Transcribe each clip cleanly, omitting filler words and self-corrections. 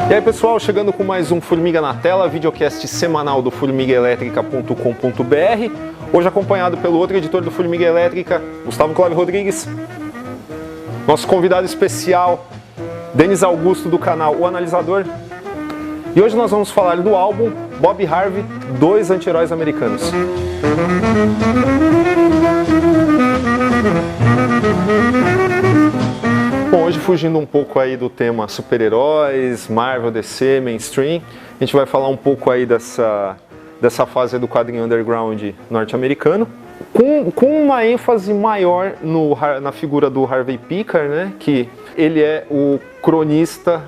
E aí pessoal, chegando com mais um Formiga na Tela, videocast semanal do formigaelétrica.com.br. Hoje acompanhado pelo outro editor do Formiga Elétrica, Gustavo Cláudio Rodrigues. Nosso convidado especial, Denis Augusto do canal O Analisador. E hoje nós vamos falar do álbum Bob Harvey, Dois Anti-Heróis Americanos. Bom, hoje fugindo um pouco aí do tema super-heróis, Marvel, DC, mainstream, a gente vai falar um pouco aí dessa fase do quadrinho underground norte-americano, com uma ênfase maior na figura do Harvey Pekar, né, que ele é o cronista,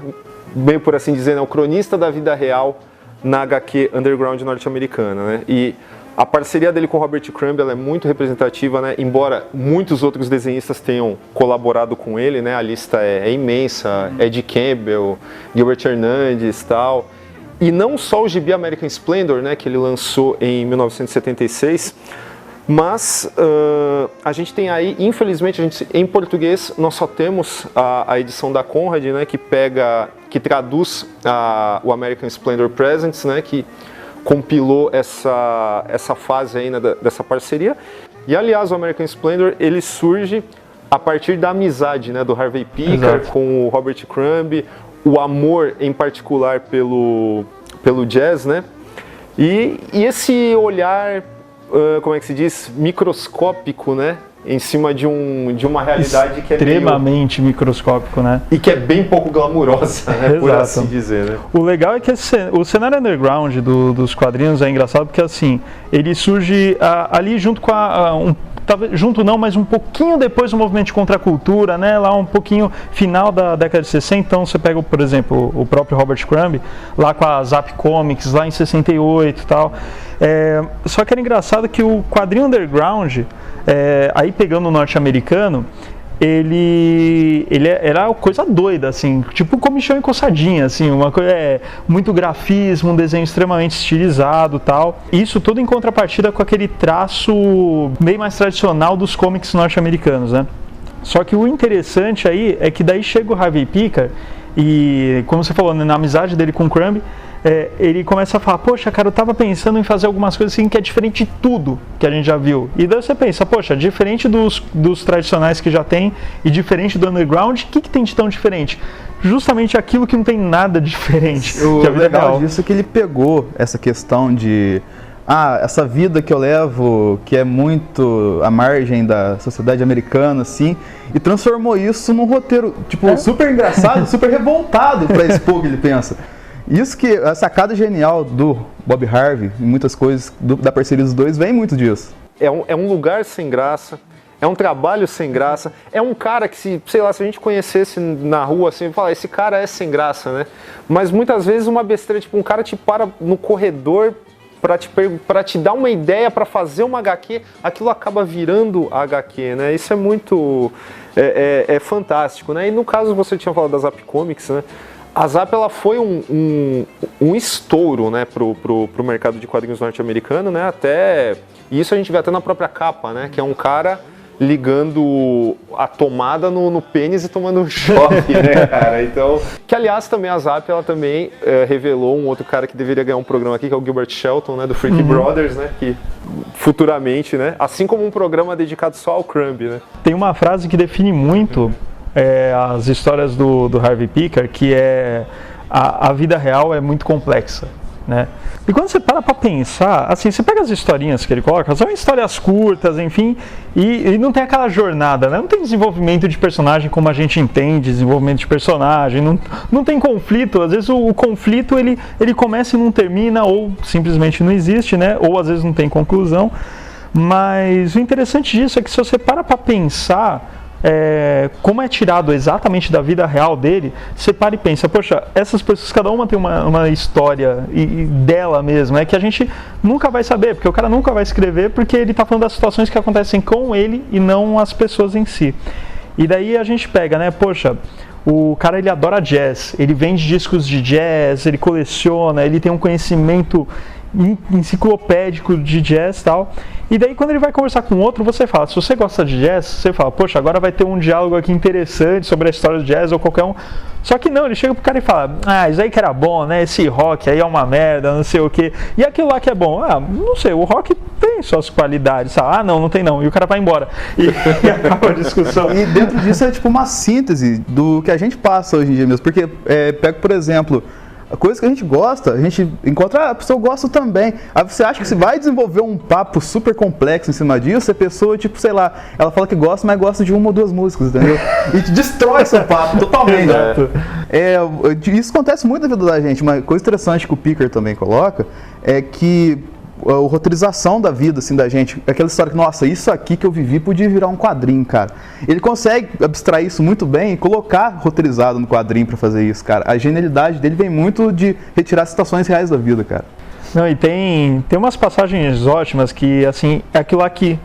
bem por assim dizer, né, o cronista da vida real na HQ underground norte-americana, né, e a parceria dele com o Robert Crumb ela é muito representativa, né? Embora muitos outros desenhistas tenham colaborado com ele, né? A lista é imensa, Ed Campbell, Gilbert Hernandez e tal. E não só o gibi American Splendor, né? Que ele lançou em 1976, mas a gente tem aí, infelizmente, em português, nós só temos a edição da Conrad, né? Que traduz o American Splendor Presents, né? Que compilou essa fase aí, né, dessa parceria. E aliás, o American Splendor ele surge a partir da amizade, né, do Harvey Pekar com o Robert Crumb, o amor em particular pelo jazz, né? E esse olhar, como é que se diz, microscópico, né? Em cima de uma realidade que é extremamente microscópico, né? E que é bem pouco glamurosa, né? Por assim dizer, né? O legal é que o cenário underground dos quadrinhos é engraçado porque assim, ele surge ali junto com junto não, mas um pouquinho depois do movimento de contracultura, né? Lá um pouquinho final da década de 60, então você pega, por exemplo, o próprio Robert Crumb, lá com a Zap Comics, lá em 68 e tal. Só que era engraçado que o quadrinho underground, aí pegando o norte-americano, ele era coisa doida, assim, tipo comichão e coçadinha, assim, uma coisa, muito grafismo, um desenho extremamente estilizado, tal. Isso tudo em contrapartida com aquele traço bem mais tradicional dos comics norte-americanos, né? Só que o interessante aí é que daí chega o Harvey Pekar e, como você falou, né, na amizade dele com o Crumb, ele começa a falar, poxa, cara, eu tava pensando em fazer algumas coisas assim que é diferente de tudo que a gente já viu. E daí você pensa, poxa, diferente dos tradicionais que já tem e diferente do underground, o que tem de tão diferente? Justamente aquilo que não tem nada diferente. O legal disso é que ele pegou essa questão de essa vida que eu levo, que é muito à margem da sociedade americana, assim, e transformou isso num roteiro, tipo, super engraçado, super revoltado para expor o que ele pensa. Isso que a sacada genial do Bob Harvey e muitas coisas da parceria dos dois vem muito disso. É um lugar sem graça, é um trabalho sem graça, é um cara que, se a gente conhecesse na rua, assim, falar, esse cara é sem graça, né? Mas muitas vezes uma besteira, tipo, um cara te para no corredor para te dar uma ideia, para fazer uma HQ, aquilo acaba virando a HQ, né? Isso é muito... é fantástico, né? E no caso, você tinha falado da Zap Comics, né? A Zap ela foi um estouro, né, pro mercado de quadrinhos norte-americano, né, e isso a gente vê até na própria capa, né, que é um cara ligando a tomada no pênis e tomando um choque, né, cara, então... Que, aliás, também a Zap, ela também revelou um outro cara que deveria ganhar um programa aqui, que é o Gilbert Shelton, né, do Freaky Brothers, né, que futuramente, né, assim como um programa dedicado só ao Crumb, né. Tem uma frase que define muito as histórias do Harvey Pekar, que a vida real é muito complexa, né? E quando você para pensar, assim, você pega as historinhas que ele coloca, são histórias curtas, enfim, e não tem aquela jornada, né? Não tem desenvolvimento de personagem como a gente entende, desenvolvimento de personagem, não tem conflito, às vezes o conflito ele começa e não termina, ou simplesmente não existe, né? Ou às vezes não tem conclusão, mas o interessante disso é que se você para pensar como é tirado exatamente da vida real dele, você para e pensa, poxa, essas pessoas, cada uma tem uma história e dela mesma, que a gente nunca vai saber, porque o cara nunca vai escrever, porque ele está falando das situações que acontecem com ele e não as pessoas em si. E daí a gente pega, né, poxa, o cara ele adora jazz, ele vende discos de jazz, ele coleciona, ele tem um conhecimento enciclopédico de jazz e tal. E daí quando ele vai conversar com outro, você fala, se você gosta de jazz, você fala, poxa, agora vai ter um diálogo aqui interessante sobre a história do jazz ou qualquer um. Só que não, ele chega pro cara e fala, isso aí que era bom, né, esse rock aí é uma merda, não sei o quê. E aquilo lá que é bom, não sei, o rock tem suas qualidades, sabe? Não tem não. E o cara vai embora. E acaba a discussão. E dentro disso é tipo uma síntese do que a gente passa hoje em dia mesmo. Porque, pega por exemplo, a coisa que a gente gosta, a gente encontra, a pessoa gosta também. Aí você acha que você vai desenvolver um papo super complexo em cima disso, a pessoa, tipo, sei lá, ela fala que gosta, mas gosta de uma ou duas músicas, entendeu? E te destrói seu papo totalmente. Isso acontece muito na vida da gente. Uma coisa interessante que o Picker também coloca é que a roteirização da vida, assim, da gente, aquela história que, nossa, isso aqui que eu vivi podia virar um quadrinho, cara. Ele consegue abstrair isso muito bem e colocar roteirizado no quadrinho pra fazer isso, cara. A genialidade dele vem muito de retirar situações reais da vida, cara. Não, e tem umas passagens ótimas que, assim, é aquilo lá que,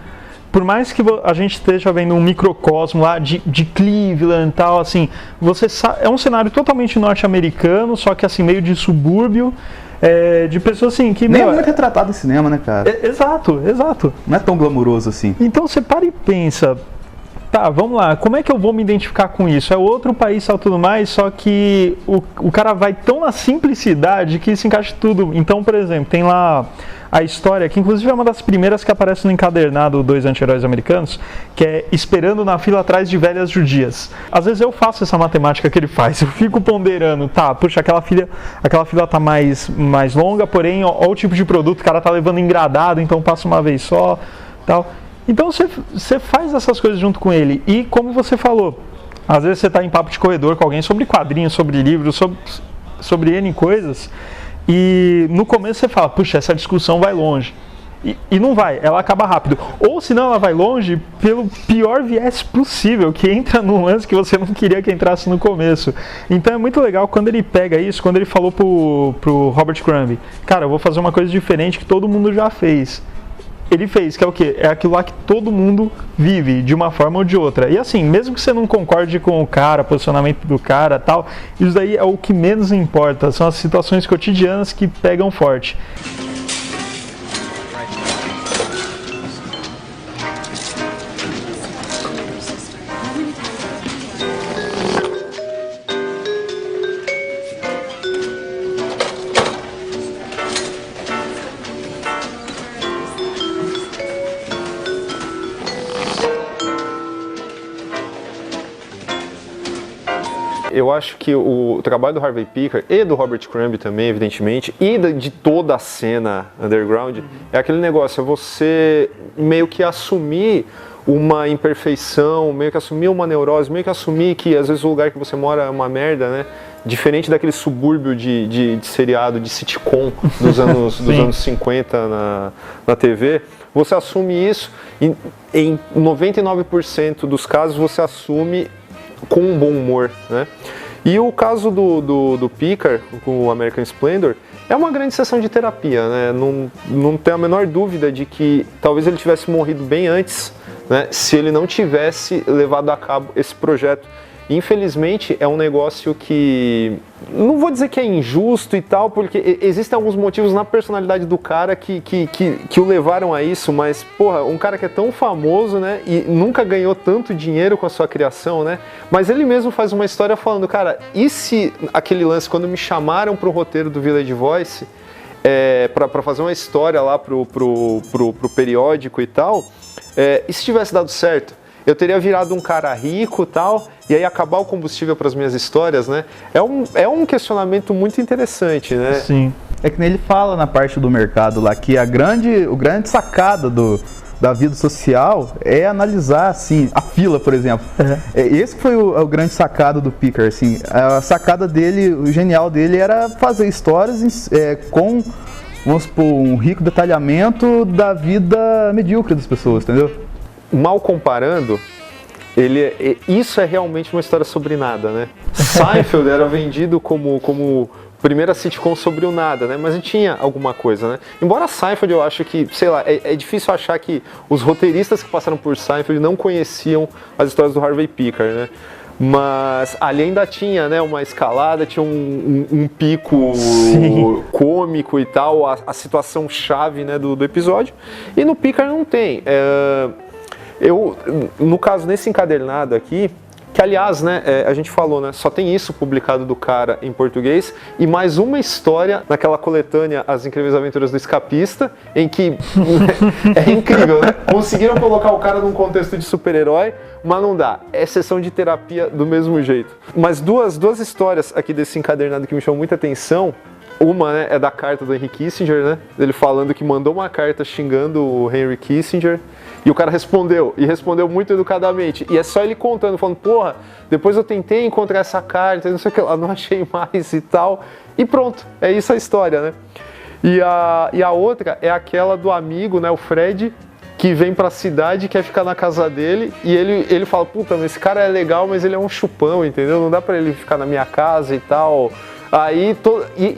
por mais que a gente esteja vendo um microcosmo lá de Cleveland e tal, assim, é um cenário totalmente norte-americano, só que, assim, meio de subúrbio, de pessoas assim que... Nem é muito retratado em cinema, né, cara? Exato. Não é tão glamuroso assim. Então você para e pensa, tá, vamos lá, como é que eu vou me identificar com isso? É outro país e tudo mais, só que o cara vai tão na simplicidade que se encaixa tudo. Então, por exemplo, tem lá a história, que inclusive é uma das primeiras que aparece no encadernado Dois Anti-Heróis Americanos, que é Esperando na Fila Atrás de Velhas Judias. Às vezes eu faço essa matemática que ele faz, eu fico ponderando, tá, puxa, aquela fila tá mais longa, porém, ó o tipo de produto, o cara tá levando engradado, então passa uma vez só, tal. Então você faz essas coisas junto com ele, e como você falou, às vezes você tá em papo de corredor com alguém sobre quadrinhos, sobre livros, sobre N coisas, e no começo você fala, puxa, essa discussão vai longe. E não vai, ela acaba rápido. Ou senão ela vai longe pelo pior viés possível, que entra num lance que você não queria que entrasse no começo. Então é muito legal quando ele pega isso, quando ele falou pro Robert Crumb, cara, eu vou fazer uma coisa diferente que todo mundo já fez. Ele fez, que é o quê? É aquilo lá que todo mundo vive, de uma forma ou de outra. E assim, mesmo que você não concorde com o cara, posicionamento do cara, tal, isso daí é o que menos importa. São as situações cotidianas que pegam forte. Eu acho que o trabalho do Harvey Picker e do Robert Crumb também, evidentemente, e de toda a cena underground, é aquele negócio, é você meio que assumir uma imperfeição, meio que assumir uma neurose, meio que assumir que às vezes o lugar que você mora é uma merda, né? Diferente daquele subúrbio de seriado, de sitcom dos anos 50 na TV, você assume isso e em 99% dos casos você assume com um bom humor, né? E o caso do Picker, com o American Splendor, é uma grande sessão de terapia, né? Não tem a menor dúvida de que talvez ele tivesse morrido bem antes, né? Se ele não tivesse levado a cabo esse projeto. Infelizmente, é um negócio que, não vou dizer que é injusto e tal, porque existem alguns motivos na personalidade do cara que o levaram a isso, mas, porra, um cara que é tão famoso, né, e nunca ganhou tanto dinheiro com a sua criação, né, mas ele mesmo faz uma história falando, cara, e se aquele lance, quando me chamaram pro roteiro do Village Voice, pra fazer uma história lá pro periódico e tal, e se tivesse dado certo? Eu teria virado um cara rico e tal, e aí acabar o combustível para as minhas histórias, né? É um questionamento muito interessante, né? Sim. É que nem ele fala na parte do mercado lá, que o grande sacada da vida social é analisar, assim, a fila, por exemplo. Esse foi o grande sacado do Picker, assim. A sacada dele, o genial dele era fazer histórias com, vamos supor, um rico detalhamento da vida medíocre das pessoas, entendeu? Mal comparando, isso é realmente uma história sobre nada, né? Seinfeld era vendido como primeira sitcom sobre o nada, né? Mas tinha alguma coisa, né? Embora Seinfeld, eu acho que, sei lá, é difícil achar que os roteiristas que passaram por Seinfeld não conheciam as histórias do Harvey Picker, né? Mas ali ainda tinha, né, uma escalada, tinha um pico cômico e tal, a situação chave, né, do episódio. E no Picard não tem. No caso, nesse encadernado aqui, que aliás, né, a gente falou, né, só tem isso publicado do cara em português e mais uma história naquela coletânea As Incríveis Aventuras do Escapista, em que é incrível, né? Conseguiram colocar o cara num contexto de super-herói, mas não dá. É sessão de terapia do mesmo jeito. Mas duas histórias aqui desse encadernado que me chamam muita atenção. Uma, né, é da carta do Henry Kissinger, né? Ele falando que mandou uma carta xingando o Henry Kissinger e o cara respondeu, e respondeu muito educadamente. E é só ele contando, falando, porra, depois eu tentei encontrar essa carta, não sei o que lá, não achei mais e tal. E pronto, é isso a história, né? E a outra é aquela do amigo, né, o Fred, que vem pra cidade, quer ficar na casa dele, e ele fala, puta, mas esse cara é legal, mas ele é um chupão, entendeu? Não dá pra ele ficar na minha casa e tal. Aí,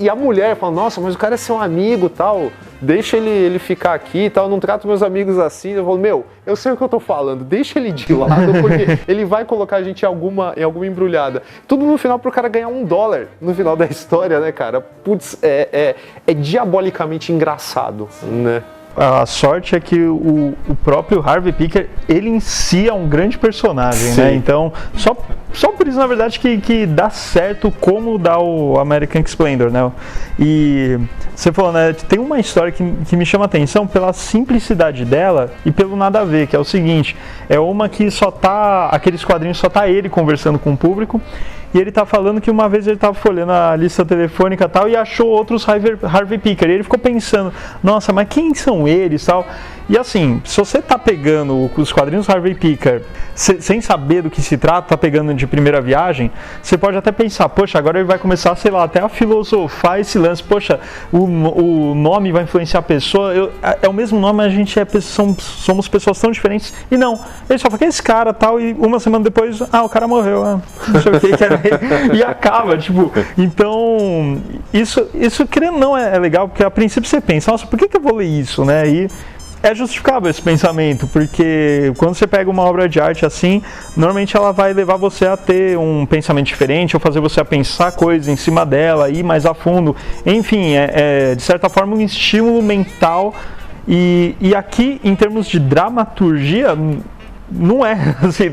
e a mulher fala, nossa, mas o cara é seu amigo e tal, deixa ele ficar aqui e tal, não trato meus amigos assim. Eu falo, eu sei o que eu tô falando, deixa ele de lado, porque ele vai colocar a gente em alguma embrulhada. Tudo no final pro cara ganhar $1 no final da história, né, cara? Putz, é diabolicamente engraçado, né? A sorte é que o próprio Harvey Pekar, ele em si é um grande personagem, Sim. né? Então, só por isso, na verdade, que dá certo como dá o American Splendor, né? E você falou, né? Tem uma história que me chama a atenção pela simplicidade dela e pelo nada a ver, que é o seguinte, é uma que aqueles quadrinhos só tá ele conversando com o público. E ele tá falando que uma vez ele tava folhando a lista telefônica e tal e achou outros Harvey Pekar. E ele ficou pensando, nossa, mas quem são eles e tal? E assim, se você tá pegando os quadrinhos Harvey Pekar sem saber do que se trata, tá pegando de primeira viagem, você pode até pensar, poxa, agora ele vai começar, sei lá, até a filosofar esse lance, poxa, o nome vai influenciar a pessoa, é o mesmo nome, mas a gente somos pessoas tão diferentes. E não, ele só fala que é esse cara tal, e uma semana depois, o cara morreu, não sei o que era ele, e acaba, tipo, então, isso querendo ou não é legal, porque a princípio você pensa, nossa, por que eu vou ler isso, né? E é justificável esse pensamento, porque quando você pega uma obra de arte assim, normalmente ela vai levar você a ter um pensamento diferente, ou fazer você a pensar coisas em cima dela, ir mais a fundo. Enfim, de certa forma um estímulo mental. E aqui, em termos de dramaturgia, não é assim,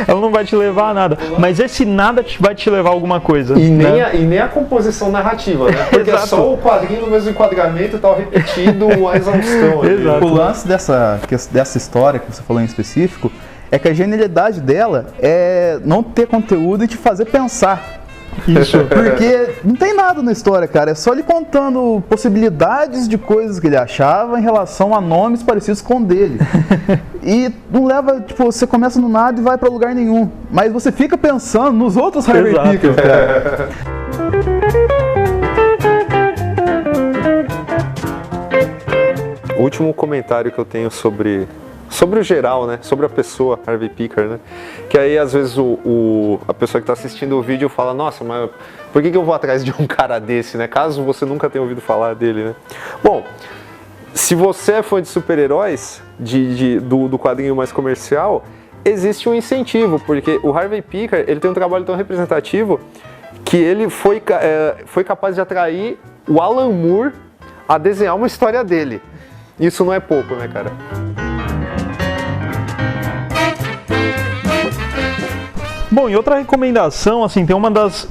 ela não vai te levar a nada, mas esse nada vai te levar a alguma coisa. E né? nem a composição narrativa, né? Porque é só o quadrinho no mesmo enquadramento e tal, repetido a exaustão. O lance dessa história que você falou em específico é que a genialidade dela é não ter conteúdo e te fazer pensar. Isso. Porque não tem nada na história, cara. É só ele contando possibilidades de coisas que ele achava em relação a nomes parecidos com o dele. E não leva, tipo, você começa no nada e vai pra lugar nenhum. Mas você fica pensando nos outros Harvey Pekar, cara. O último comentário que eu tenho sobre o geral, né? Sobre a pessoa, Harvey Pekar, né? Que aí, às vezes, a pessoa que está assistindo o vídeo fala, nossa, mas por que eu vou atrás de um cara desse, né? Caso você nunca tenha ouvido falar dele, né? Bom, se você é fã de super-heróis, do quadrinho mais comercial, existe um incentivo, porque o Harvey Pekar, ele tem um trabalho tão representativo que ele foi capaz de atrair o Alan Moore a desenhar uma história dele. Isso não é pouco, né, cara? Bom, e outra recomendação, assim,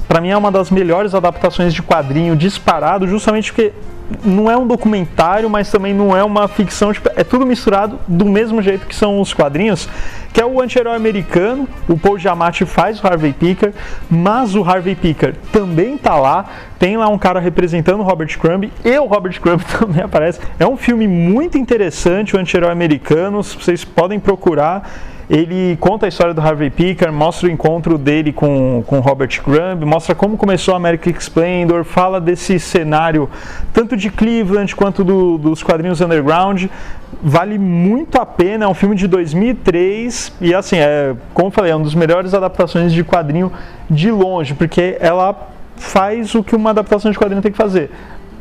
pra mim é uma das melhores adaptações de quadrinho disparado, justamente porque não é um documentário, mas também não é uma ficção, tipo, é tudo misturado do mesmo jeito que são os quadrinhos, que é o Anti-Herói Americano. O Paul Giamatti faz o Harvey Pekar, mas o Harvey Pekar também tá lá, tem lá um cara representando o Robert Crumb, e o Robert Crumb também aparece. É um filme muito interessante, o Anti-Herói Americano, vocês podem procurar. Ele conta a história do Harvey Pekar, mostra o encontro dele com Robert Crumb, mostra como começou a American Splendor, fala desse cenário tanto de Cleveland quanto dos quadrinhos underground. Vale muito a pena, é um filme de 2003 e assim, como eu falei, é uma das melhores adaptações de quadrinho de longe, porque ela faz o que uma adaptação de quadrinho tem que fazer.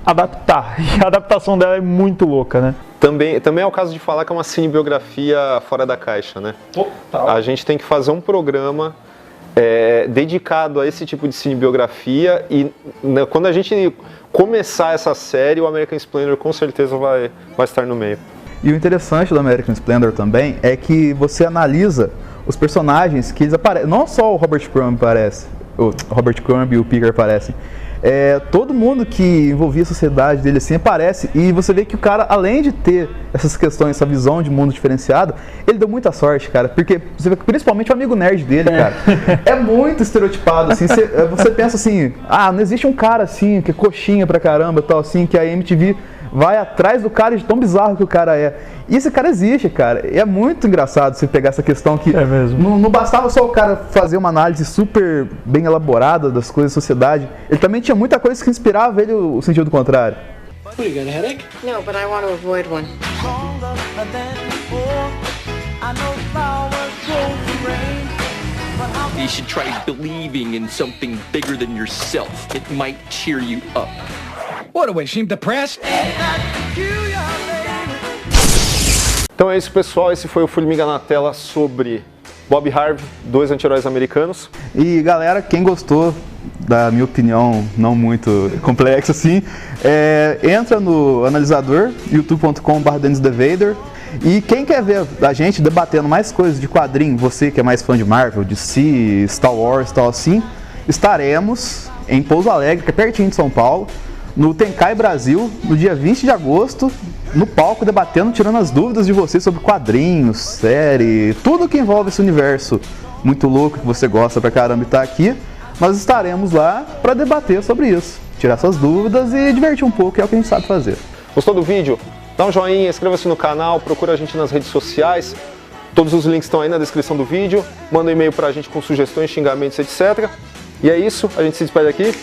Adaptar, e a adaptação dela é muito louca, né? Também é o caso de falar que é uma cinebiografia fora da caixa, né? Total. A gente tem que fazer um programa dedicado a esse tipo de cinebiografia e quando a gente começar essa série, o American Splendor com certeza vai estar no meio. E o interessante do American Splendor também é que você analisa os personagens que eles aparecem. Não só o Robert Crumb aparece, o Robert Crumb e o Picker aparecem. Todo mundo que envolvia a sociedade dele assim aparece, e você vê que o cara, além de ter essas questões, essa visão de mundo diferenciado, ele deu muita sorte, cara, porque você vê que principalmente o amigo nerd dele, cara, é muito estereotipado, assim, você pensa assim, não existe um cara assim, que é coxinha pra caramba, tal, assim, que a MTV vai atrás do cara de tão bizarro que o cara é. E esse cara existe, cara. E é muito engraçado você pegar essa questão que não bastava só o cara fazer uma análise super bem elaborada das coisas da sociedade. Ele também tinha muita coisa que inspirava ele o sentido contrário. What, you got a headache? No, but I want to avoid one. You should try believing in something bigger than yourself. It might cheer you up. What, do I seem depressed? Então é isso, pessoal. Esse foi o Formiga na Tela sobre Bob Harvey, 2 anti-heróis americanos. E galera, quem gostou da minha opinião não muito complexa assim, entra no analisador, youtube.com/DennisTheVader. E quem quer ver a gente debatendo mais coisas de quadrinho, você que é mais fã de Marvel, DC, Star Wars, tal assim, estaremos em Pouso Alegre, que é pertinho de São Paulo, no Tenkai Brasil, no dia 20 de agosto, no palco, debatendo, tirando as dúvidas de vocês sobre quadrinhos, série, tudo que envolve esse universo muito louco que você gosta pra caramba e tá aqui. Nós estaremos lá para debater sobre isso, tirar suas dúvidas e divertir um pouco, que é o que a gente sabe fazer. Gostou do vídeo? Dá um joinha, inscreva-se no canal, procura a gente nas redes sociais. Todos os links estão aí na descrição do vídeo. Manda um e-mail pra gente com sugestões, xingamentos, etc. E é isso, a gente se despede aqui.